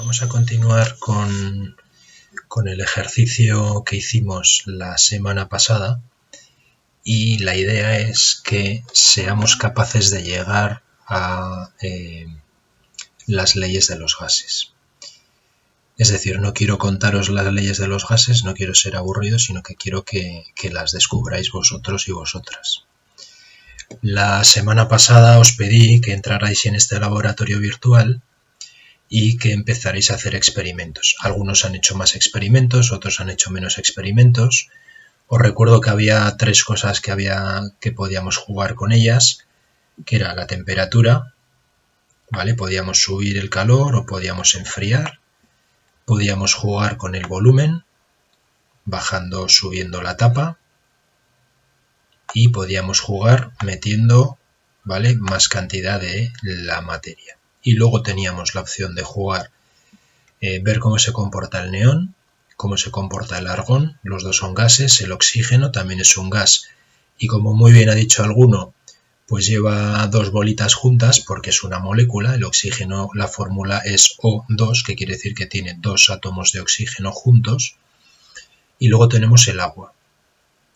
Vamos a continuar con el ejercicio que hicimos la semana pasada y la idea es que seamos capaces de llegar a las leyes de los gases. Es decir, no quiero contaros las leyes de los gases, no quiero ser aburrido, sino que quiero que las descubráis vosotros y vosotras. La semana pasada os pedí que entrarais en este laboratorio virtual y que empezaréis a hacer experimentos. Algunos han hecho más experimentos, otros han hecho menos experimentos. Os recuerdo que había tres cosas que podíamos jugar con ellas, que era la temperatura, ¿vale? Podíamos subir el calor o podíamos enfriar. Podíamos jugar con el volumen, bajando o subiendo la tapa. Y podíamos jugar metiendo, ¿vale?, más cantidad de la materia. Y luego teníamos la opción de jugar, ver cómo se comporta el neón, cómo se comporta el argón, los dos son gases, el oxígeno también es un gas y como muy bien ha dicho alguno, pues lleva dos bolitas juntas porque es una molécula. El oxígeno, la fórmula es O2, que quiere decir que tiene dos átomos de oxígeno juntos. Y luego tenemos el agua,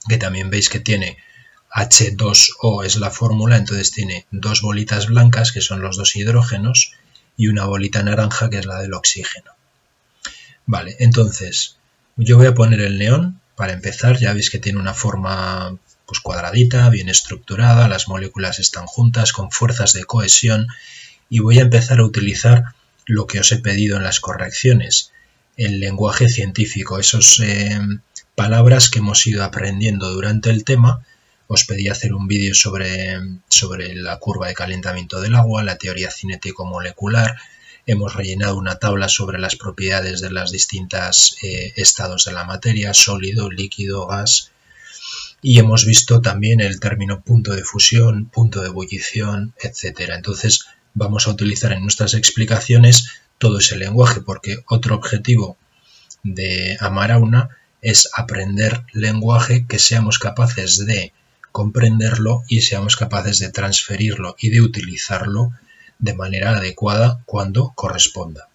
que también veis que tiene H2O es la fórmula, entonces tiene dos bolitas blancas que son los dos hidrógenos y una bolita naranja que es la del oxígeno. Vale, entonces yo voy a poner el neón para empezar. Ya veis que tiene una forma pues cuadradita, bien estructurada, las moléculas están juntas con fuerzas de cohesión y voy a empezar a utilizar lo que os he pedido en las correcciones, el lenguaje científico, esas palabras que hemos ido aprendiendo durante el tema. Os pedí hacer un vídeo sobre la curva de calentamiento del agua, la teoría cinético-molecular. Hemos rellenado una tabla sobre las propiedades de los distintos estados de la materia, sólido, líquido, gas. Y hemos visto también el término punto de fusión, punto de ebullición, etc. Entonces vamos a utilizar en nuestras explicaciones todo ese lenguaje, porque otro objetivo de Amarauna es aprender lenguaje que seamos capaces de comprenderlo y seamos capaces de transferirlo y de utilizarlo de manera adecuada cuando corresponda.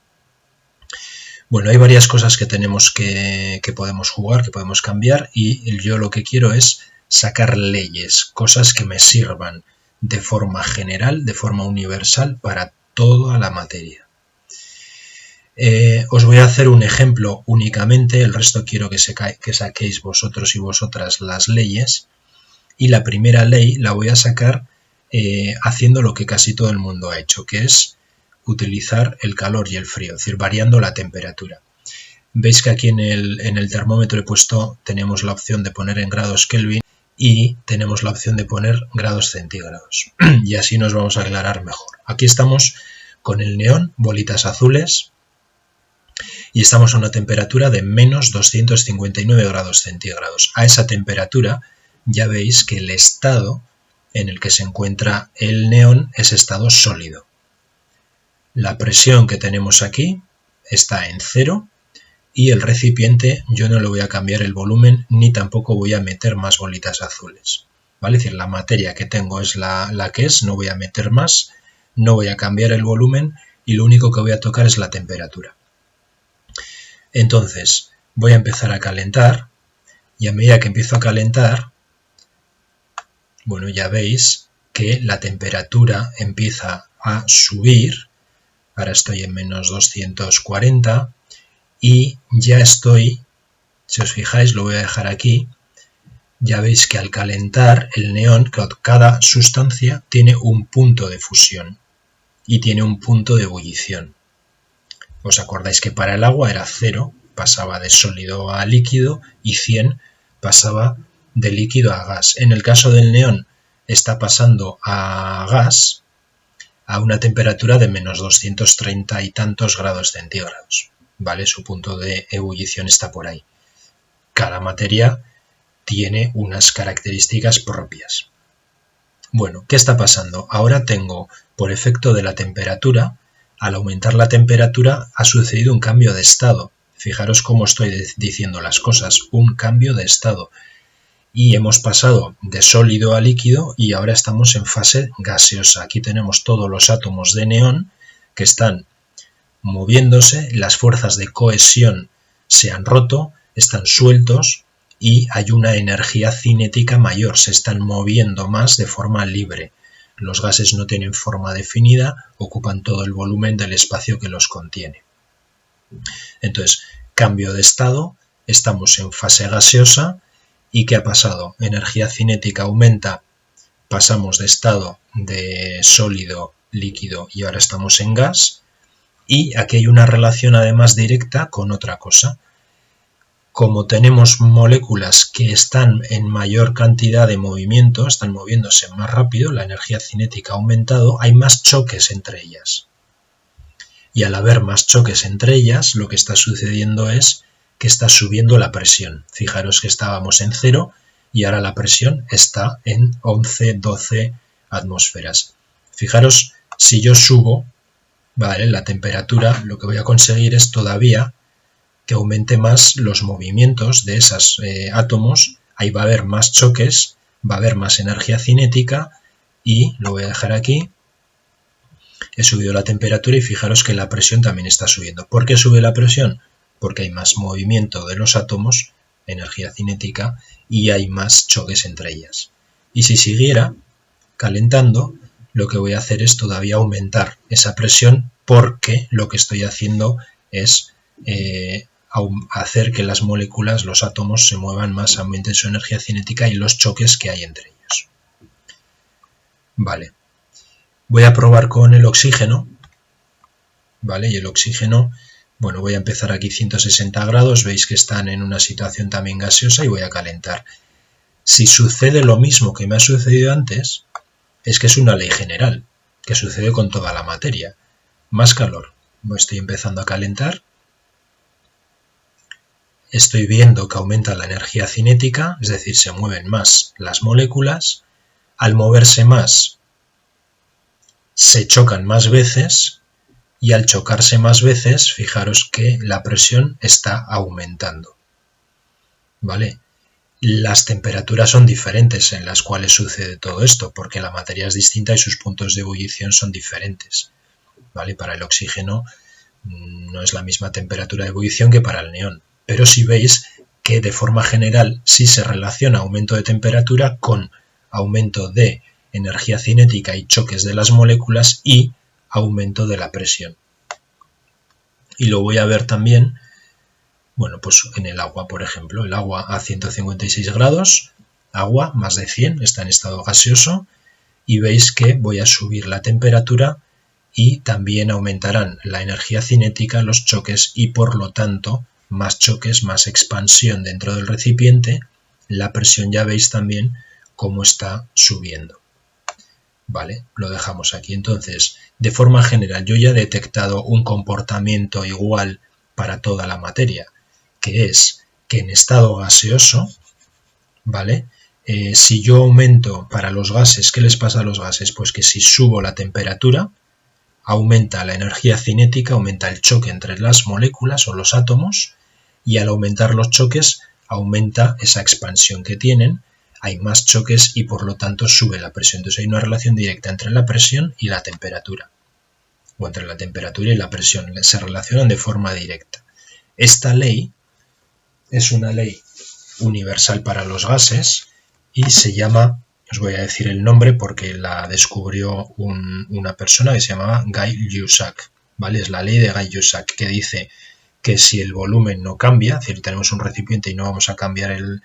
Bueno, hay varias cosas que tenemos que podemos jugar, que podemos cambiar, y yo lo que quiero es sacar leyes, cosas que me sirvan de forma general, de forma universal para toda la materia. Os voy a hacer un ejemplo únicamente, el resto quiero que saquéis vosotros y vosotras las leyes. Y la primera ley la voy a sacar haciendo lo que casi todo el mundo ha hecho, que es utilizar el calor y el frío, es decir, variando la temperatura. Veis que aquí en el termómetro he puesto, tenemos la opción de poner en grados Kelvin y tenemos la opción de poner grados centígrados. Y así nos vamos a aclarar mejor. Aquí estamos con el neón, bolitas azules, y estamos a una temperatura de menos 259 grados centígrados. A esa temperatura ya veis que el estado en el que se encuentra el neón es estado sólido. La presión que tenemos aquí está en 0 y el recipiente yo no le voy a cambiar el volumen ni tampoco voy a meter más bolitas azules. ¿Vale? Es decir, la materia que tengo es la que es, no voy a meter más, no voy a cambiar el volumen y lo único que voy a tocar es la temperatura. Entonces voy a empezar a calentar y a medida que empiezo a calentar, bueno, ya veis que la temperatura empieza a subir. Ahora estoy en menos 240 y ya estoy, si os fijáis, lo voy a dejar aquí. Ya veis que al calentar el neón, cada sustancia tiene un punto de fusión y tiene un punto de ebullición. ¿Os acordáis que para el agua era 0, pasaba de sólido a líquido, y 100 pasaba de líquido a gas? En el caso del neón está pasando a gas a una temperatura de menos 230 y tantos grados centígrados. ¿Vale? Su punto de ebullición está por ahí. Cada materia tiene unas características propias. Bueno, ¿qué está pasando? Ahora tengo, por efecto de la temperatura, al aumentar la temperatura ha sucedido un cambio de estado. Fijaros cómo estoy diciendo las cosas, un cambio de estado. Y hemos pasado de sólido a líquido y ahora estamos en fase gaseosa. Aquí tenemos todos los átomos de neón que están moviéndose, las fuerzas de cohesión se han roto, están sueltos y hay una energía cinética mayor, se están moviendo más de forma libre. Los gases no tienen forma definida, ocupan todo el volumen del espacio que los contiene. Entonces, cambio de estado, estamos en fase gaseosa y ¿qué ha pasado? Energía cinética aumenta, pasamos de estado de sólido, líquido y ahora estamos en gas. Y aquí hay una relación además directa con otra cosa. Como tenemos moléculas que están en mayor cantidad de movimiento, están moviéndose más rápido, la energía cinética ha aumentado, hay más choques entre ellas. Y al haber más choques entre ellas, lo que está sucediendo es que está subiendo la presión. Fijaros que estábamos en 0 y ahora la presión está en 11, 12 atmósferas. Fijaros, si yo subo, vale, la temperatura, lo que voy a conseguir es todavía que aumente más los movimientos de esos átomos, ahí va a haber más choques, va a haber más energía cinética y lo voy a dejar aquí. He subido la temperatura y fijaros que la presión también está subiendo. ¿Por qué sube la presión? Porque hay más movimiento de los átomos, energía cinética, y hay más choques entre ellas. Y si siguiera calentando, lo que voy a hacer es todavía aumentar esa presión porque lo que estoy haciendo es hacer que las moléculas, los átomos se muevan más, aumenten su energía cinética y los choques que hay entre ellos. Vale. Voy a probar con el oxígeno. Vale, y el oxígeno, bueno, voy a empezar aquí 160 grados, veis que están en una situación también gaseosa y voy a calentar. Si sucede lo mismo que me ha sucedido antes, es que es una ley general, que sucede con toda la materia. Más calor. Estoy empezando a calentar. Estoy viendo que aumenta la energía cinética, es decir, se mueven más las moléculas. Al moverse más, se chocan más veces y al chocarse más veces, fijaros que la presión está aumentando. ¿Vale? Las temperaturas son diferentes en las cuales sucede todo esto, porque la materia es distinta y sus puntos de ebullición son diferentes. ¿Vale? Para el oxígeno no es la misma temperatura de ebullición que para el neón. Pero si veis que de forma general sí se relaciona aumento de temperatura con aumento de energía cinética y choques de las moléculas y aumento de la presión. Y lo voy a ver también, bueno, pues en el agua, por ejemplo. El agua a 156 grados, agua más de 100, está en estado gaseoso, y veis que voy a subir la temperatura y también aumentarán la energía cinética, los choques y por lo tanto más choques, más expansión dentro del recipiente, la presión ya veis también cómo está subiendo. Vale, lo dejamos aquí. Entonces, de forma general, yo ya he detectado un comportamiento igual para toda la materia, que es que en estado gaseoso, ¿vale? Si yo aumento para los gases, ¿qué les pasa a los gases? Pues que si subo la temperatura, aumenta la energía cinética, aumenta el choque entre las moléculas o los átomos y al aumentar los choques aumenta esa expansión que tienen, hay más choques y por lo tanto sube la presión. Entonces hay una relación directa entre la presión y la temperatura, o entre la temperatura y la presión, se relacionan de forma directa. Esta ley es una ley universal para los gases y se llama, os voy a decir el nombre porque la descubrió una persona que se llamaba Gay-Lussac, ¿vale? Es la ley de Gay-Lussac que dice que si el volumen no cambia, es decir, tenemos un recipiente y no vamos a cambiar el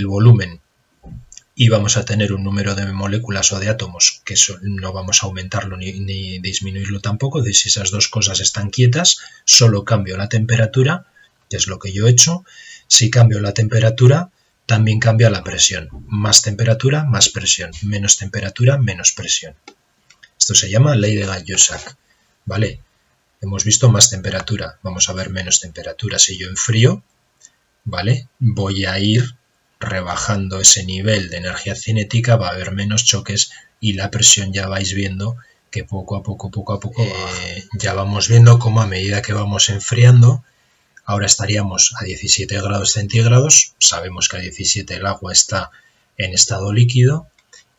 volumen y vamos a tener un número de moléculas o de átomos que no vamos a aumentarlo ni disminuirlo tampoco, es decir, si esas dos cosas están quietas, solo cambio la temperatura, que es lo que yo he hecho. Si cambio la temperatura, también cambia la presión. Más temperatura, más presión. Menos temperatura, menos presión. Esto se llama ley de Gay-Lussac, ¿vale? Hemos visto más temperatura, vamos a ver menos temperatura. Si yo enfrío, ¿vale? Voy a ir rebajando ese nivel de energía cinética, va a haber menos choques y la presión ya vais viendo que poco a poco ya vamos viendo cómo a medida que vamos enfriando, ahora estaríamos a 17 grados centígrados, sabemos que a 17 el agua está en estado líquido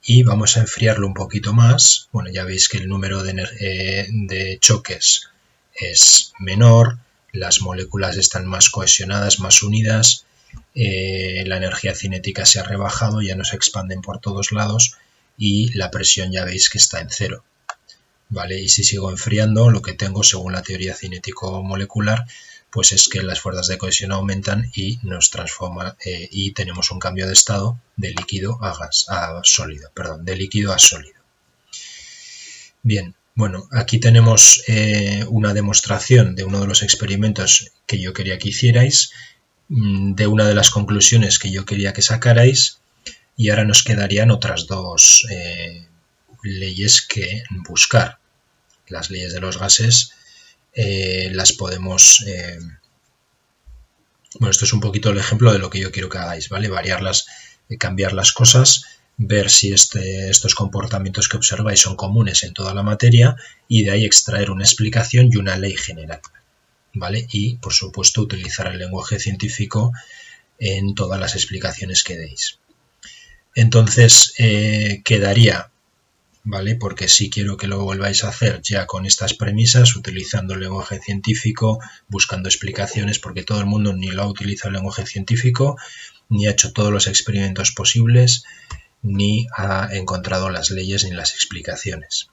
y vamos a enfriarlo un poquito más. Bueno, ya veis que el número de choques es menor, las moléculas están más cohesionadas, más unidas, la energía cinética se ha rebajado, ya no se expanden por todos lados y la presión ya veis que está en cero. ¿Vale? Y si sigo enfriando, lo que tengo según la teoría cinético-molecular, pues es que las fuerzas de cohesión aumentan y nos transforma y tenemos un cambio de estado de líquido a sólido, perdón, de líquido a sólido. Bien, bueno, aquí tenemos una demostración de uno de los experimentos que yo quería que hicierais, de una de las conclusiones que yo quería que sacarais, y ahora nos quedarían otras dos leyes que buscar. Las leyes de los gases las podemos... bueno, esto es un poquito el ejemplo de lo que yo quiero que hagáis, ¿vale? Variarlas, cambiar las cosas, ver si estos comportamientos que observáis son comunes en toda la materia y de ahí extraer una explicación y una ley general, ¿vale? Y, por supuesto, utilizar el lenguaje científico en todas las explicaciones que deis. Entonces, quedaría... ¿vale? Porque sí quiero que lo volváis a hacer ya con estas premisas, utilizando el lenguaje científico, buscando explicaciones, porque todo el mundo ni lo ha utilizado el lenguaje científico, ni ha hecho todos los experimentos posibles, ni ha encontrado las leyes ni las explicaciones.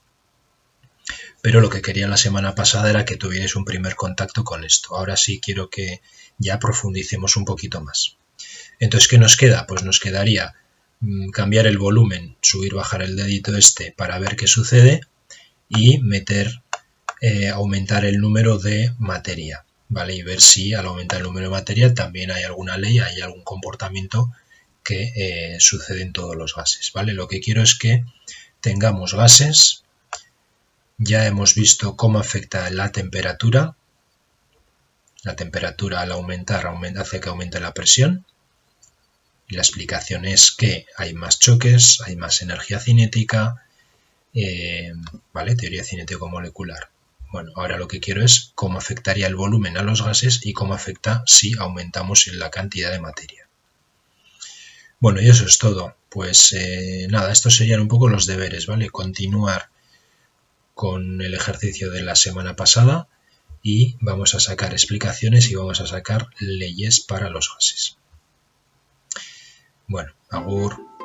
Pero lo que quería la semana pasada era que tuvierais un primer contacto con esto. Ahora sí quiero que ya profundicemos un poquito más. Entonces, ¿qué nos queda? Pues nos quedaría cambiar el volumen, subir, bajar el dedito este para ver qué sucede y aumentar el número de materia, ¿vale? Y ver si al aumentar el número de materia también hay alguna ley, hay algún comportamiento que sucede en todos los gases, ¿vale? Lo que quiero es que tengamos gases, ya hemos visto cómo afecta la temperatura al aumentar hace que aumente la presión. Y la explicación es que hay más choques, hay más energía cinética, ¿vale? Teoría cinético-molecular. Bueno, ahora lo que quiero es cómo afectaría el volumen a los gases y cómo afecta si aumentamos la cantidad de materia. Bueno, y eso es todo. Pues nada, estos serían un poco los deberes, ¿vale? Continuar con el ejercicio de la semana pasada y vamos a sacar explicaciones y vamos a sacar leyes para los gases. Bueno, agur.